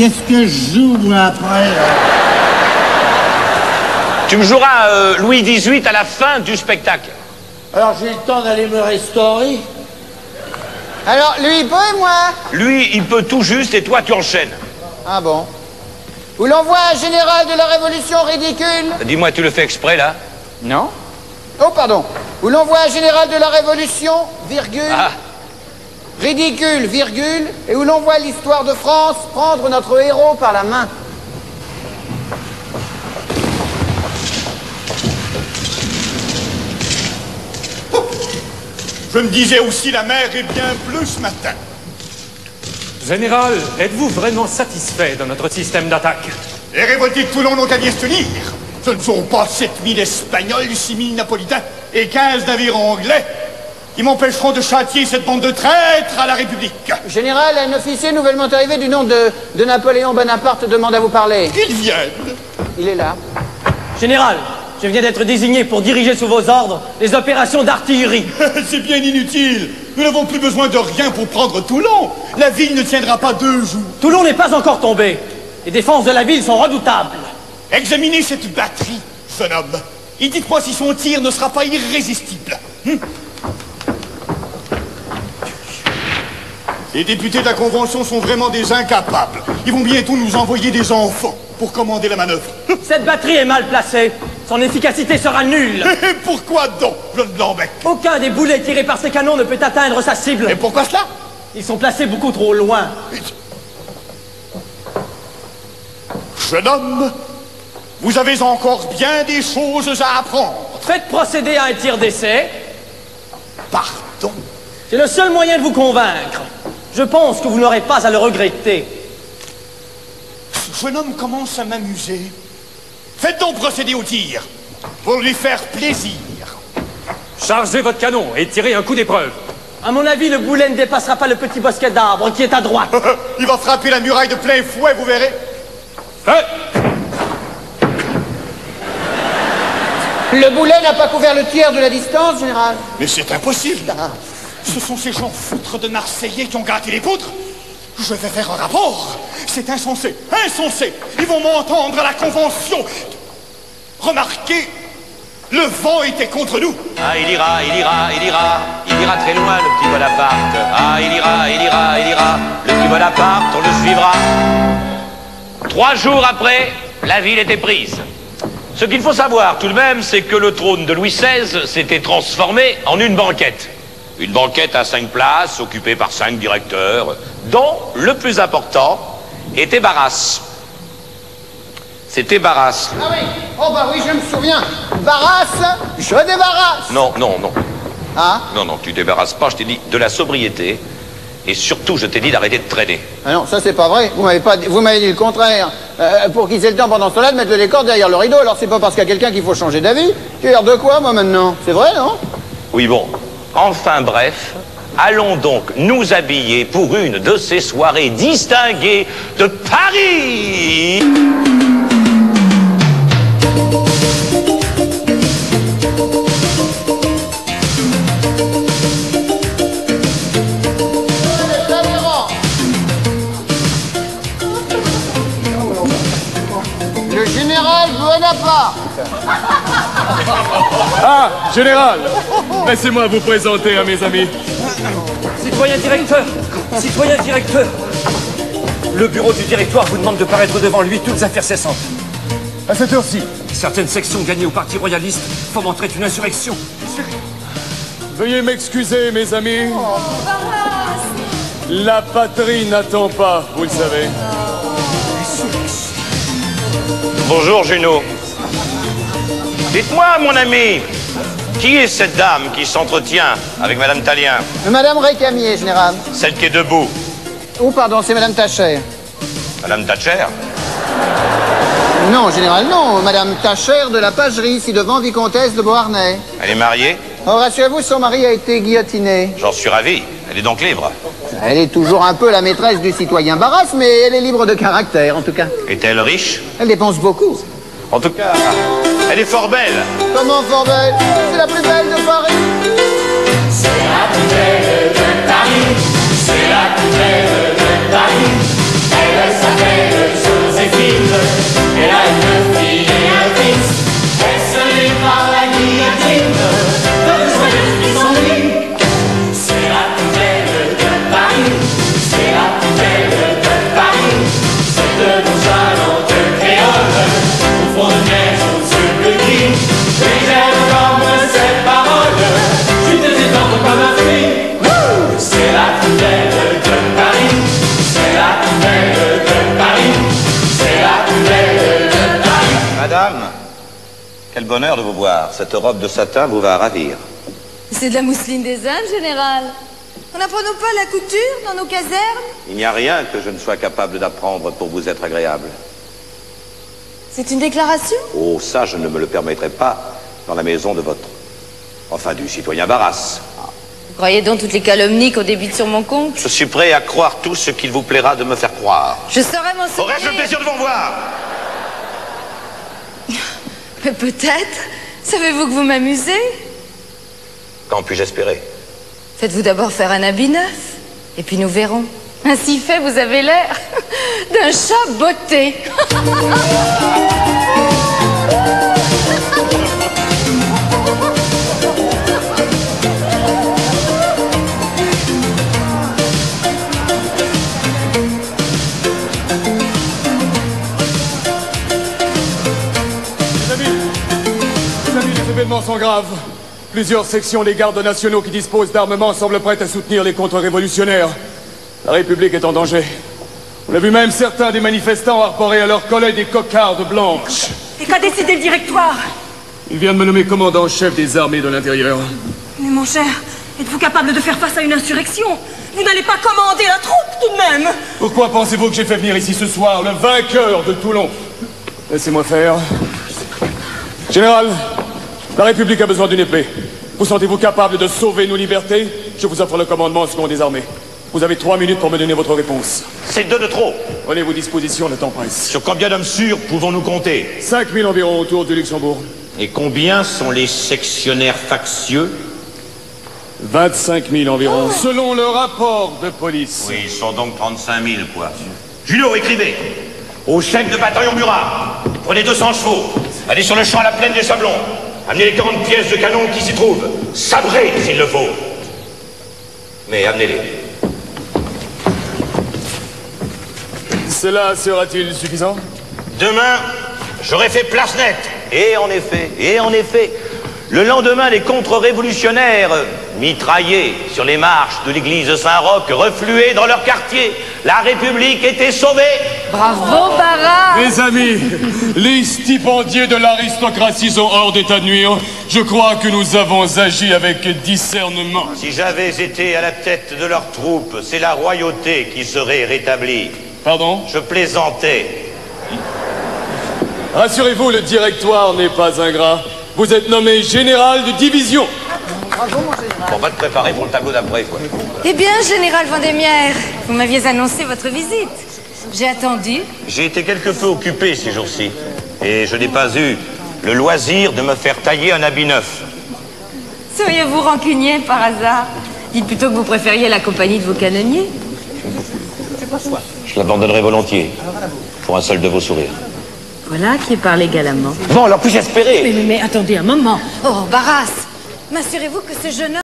Qu'est-ce que je joue, moi, après? Tu me joueras Louis XVIII à la fin du spectacle. Alors, j'ai le temps d'aller me restaurer. Alors, lui, il peut et moi? Lui, il peut tout juste et toi, tu enchaînes. Ah bon? Où l'on voit un général de la Révolution ridicule? Dis-moi, tu le fais exprès, là? Non. Oh, pardon. Où l'on voit un général de la Révolution, virgule, Ah. ridicule, virgule, et où l'on voit l'histoire de France prendre notre héros par la main. Je me disais aussi, la mer est bien bleue ce matin. Général, êtes-vous vraiment satisfait de notre système d'attaque? Les révoltés de Toulon n'ont qu'à bien se tenir. Ce ne sont pas 7000 Espagnols, 6000 Napolitains et 15 navires anglais qui m'empêcheront de châtier cette bande de traîtres à la République. Général, un officier nouvellement arrivé du nom de Napoléon Bonaparte demande à vous parler. Qu'ils viennent. Il est là. Général, je viens d'être désigné pour diriger sous vos ordres les opérations d'artillerie. C'est bien inutile. Nous n'avons plus besoin de rien pour prendre Toulon. La ville ne tiendra pas 2 jours. Toulon n'est pas encore tombé. Les défenses de la ville sont redoutables. Examinez cette batterie, jeune homme. Et dites-moi si son tir ne sera pas irrésistible. Les députés de la Convention sont vraiment des incapables. Ils vont bientôt nous envoyer des enfants pour commander la manœuvre. Cette batterie est mal placée. Son efficacité sera nulle. Et pourquoi donc, Claude Blanbec? Aucun des boulets tirés par ces canons ne peut atteindre sa cible. Et pourquoi cela? Ils sont placés beaucoup trop loin. Jeune homme, vous avez encore bien des choses à apprendre. Faites procéder à un tir d'essai. Pardon? C'est le seul moyen de vous convaincre. Je pense que vous n'aurez pas à le regretter. Ce jeune homme commence à m'amuser. Faites donc procéder au tir, pour lui faire plaisir. Chargez votre canon et tirez un coup d'épreuve. À mon avis, le boulet ne dépassera pas le petit bosquet d'arbres qui est à droite. Il va frapper la muraille de plein fouet, vous verrez. Le boulet n'a pas couvert le tiers de la distance, général. Mais c'est impossible. Ce sont ces gens foutres de Marseillais qui ont gratté les poutres. Je vais faire un rapport. C'est insensé, insensé. Ils vont m'entendre à la Convention. Remarquez, le vent était contre nous. Ah, il ira très loin, le petit Bonaparte. Ah, il ira, le petit Bonaparte, on le suivra. 3 jours après, la ville était prise. Ce qu'il faut savoir tout de même, c'est que le trône de Louis XVI s'était transformé en une banquette. Une banquette à 5 places, occupée par 5 directeurs, dont le plus important était Barras. C'était Barras. Ah oui. Oh bah oui, je me souviens. Barras, je débarrasse. Non. Ah? Non, tu débarrasses pas, je t'ai dit de la sobriété. Et surtout, je t'ai dit d'arrêter de traîner. Ah non, ça c'est pas vrai. Vous m'avez dit le contraire. Pour qu'ils aient le temps pendant ce temps-là de mettre le décor derrière le rideau. Alors c'est pas parce qu'il y a quelqu'un qu'il faut changer d'avis. Tu as l'air de quoi, moi, maintenant? C'est vrai, non? Oui, bon. Enfin, bref, allons donc nous habiller pour une de ces soirées distinguées de Paris. Le général Bonaparte. Ah, général, laissez-moi vous présenter à mes amis. Citoyen directeur, le bureau du directoire vous demande de paraître devant lui toutes affaires cessantes. À cette heure-ci, Certaines sections gagnées au parti royaliste fomenteraient une insurrection. veuillez m'excuser, mes amis. La patrie n'attend pas, vous le savez. Bonjour, Junot. Dites-moi, mon ami, qui est cette dame qui s'entretient avec Madame Tallien? Madame Récamier, général. Celle qui est debout. Oh, pardon, c'est Madame Tacher. Madame Thatcher? Non, général, non. Madame Tacher de la Pagerie, ci-devant vicomtesse de Beauharnais. Elle est mariée? Oh, rassurez-vous, son mari a été guillotiné. J'en suis ravi. Elle est donc libre. Elle est toujours un peu la maîtresse du citoyen Barras, mais elle est libre de caractère, en tout cas. Est-elle riche? Elle dépense beaucoup. En tout cas, elle est fort belle. Comment fort belle? C'est la plus belle de Paris. C'est la plus belle de Paris. C'est la plus belle de Paris. Elle s'appelle Joséphine, elle a une fille et un fils. Esselée par la guillotine, de joyeuses qui s'ennuient. C'est la plus belle de Paris, c'est la plus belle de Paris. C'est de nos jalons de créole, au fond de neige, au dessus de gris. Et j'aime comme cette parole, je te détends comme un fruit. C'est la plus belle de Paris, c'est la plus belle de Paris, c'est la plus belle de Paris. Madame, quel bonheur de vous voir. Cette robe de satin vous va ravir. C'est de la mousseline des Indes, général. On n'apprend pas la couture dans nos casernes? Il n'y a rien que je ne sois capable d'apprendre pour vous être agréable. C'est une déclaration? Oh, ça, je ne me le permettrai pas dans la maison de votre... Enfin, du citoyen Barras. Vous croyez donc toutes les calomnies qu'on débite sur mon compte? Je suis prêt à croire tout ce qu'il vous plaira de me faire croire. Je saurai m'en souvenir. Aurais-je le plaisir de vous revoir? Mais peut-être. Savez-vous que vous m'amusez? Quand puis-je espérer? Faites-vous d'abord faire un habit neuf, et puis nous verrons. Ainsi fait, vous avez l'air d'un chat botté. Les événements sont graves. Plusieurs sections des gardes nationaux qui disposent d'armements semblent prêtes à soutenir les contre-révolutionnaires. La République est en danger. On a vu même certains des manifestants arporer à leurs collègues des cocardes blanches. Et qu'a décidé le directoire? Il vient de me nommer commandant-chef des armées de l'intérieur. Mais mon cher, êtes-vous capable de faire face à une insurrection? Vous n'allez pas commander la troupe tout de même. Pourquoi pensez-vous que j'ai fait venir ici ce soir le vainqueur de Toulon? Laissez-moi faire. Général, la République a besoin d'une épée. Vous sentez-vous capable de sauver nos libertés? Je vous offre le commandement au second des armées. Vous avez 3 minutes pour me donner votre réponse. C'est 2 de trop. Prenez vos dispositions, le temps presse. Sur combien d'hommes sûrs pouvons-nous compter? 5000 environ autour du Luxembourg. Et combien sont les sectionnaires factieux? 25 000 environ, selon le rapport de police. Oui, ils sont donc 35 000, quoi. Junot, écrivez. Au chef de bataillon Murat, prenez 200 chevaux. Allez sur le champ à la plaine des Sablons. Amenez les 40 pièces de canon qui s'y trouvent. Sabrez s'il le faut. Mais amenez-les. Cela sera-t-il suffisant? Demain, j'aurai fait place nette. Et en effet, le lendemain, les contre-révolutionnaires, mitraillés sur les marches de l'église Saint-Roch, refluaient dans leur quartier. La République était sauvée. Bravo, Barras! Mes amis, les stipendiés de l'aristocratie sont hors d'état de nuire. Je crois que nous avons agi avec discernement. Si j'avais été à la tête de leur troupe, c'est la royauté qui serait rétablie. Pardon? Je plaisantais. Rassurez-vous, le directoire n'est pas ingrat. Vous êtes nommé général de division. Bravo, mon général. On va te préparer pour le tableau d'après, quoi. Eh bien, général Vendémiaire, vous m'aviez annoncé votre visite. J'ai attendu. J'ai été quelque peu occupé ces jours-ci. Et je n'ai pas eu le loisir de me faire tailler un habit neuf. Seriez-vous rancunier par hasard? Dites plutôt que vous préfériez la compagnie de vos canonniers. Je l'abandonnerai volontiers pour un seul de vos sourires. Voilà qui est parlé galamment. Bon, alors puis-je espérer? Mais attendez un moment. Oh, Barras, m'assurez-vous que ce jeune homme...